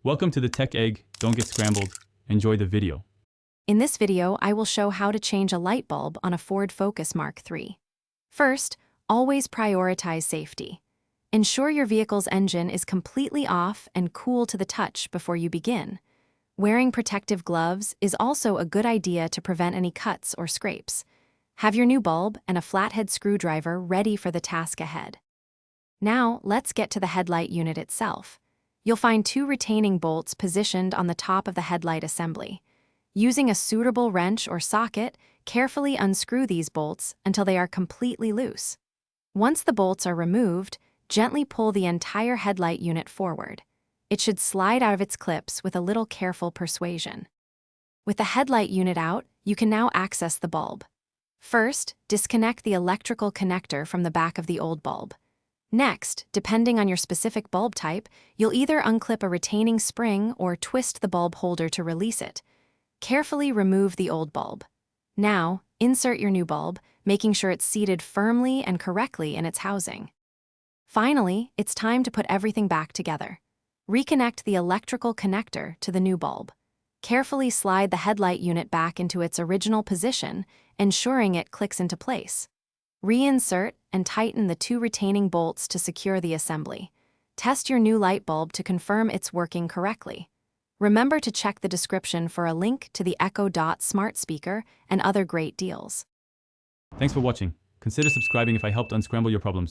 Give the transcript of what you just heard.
Welcome to the Tech Egg. Don't get scrambled. Enjoy the video. In this video, I will show how to change a light bulb on a Ford Focus Mk3. First, always prioritize safety. Ensure your vehicle's engine is completely off and cool to the touch before you begin. Wearing protective gloves is also a good idea to prevent any cuts or scrapes. Have your new bulb and a flathead screwdriver ready for the task ahead. Now, let's get to the headlight unit itself. You'll find two retaining bolts positioned on the top of the headlight assembly. Using a suitable wrench or socket, carefully unscrew these bolts until they are completely loose. Once the bolts are removed, gently pull the entire headlight unit forward. It should slide out of its clips with a little careful persuasion. With the headlight unit out, you can now access the bulb. First, disconnect the electrical connector from the back of the old bulb. Next, depending on your specific bulb type, you'll either unclip a retaining spring or twist the bulb holder to release it. Carefully remove the old bulb. Now, insert your new bulb, making sure it's seated firmly and correctly in its housing. Finally, it's time to put everything back together. Reconnect the electrical connector to the new bulb. Carefully slide the headlight unit back into its original position, ensuring it clicks into place. Reinsert and tighten the two retaining bolts to secure the assembly. Test your new light bulb to confirm it's working correctly. Remember to check the description for a link to the Echo Dot smart speaker and other great deals. Thanks for watching. Consider subscribing if I helped unscramble your problems.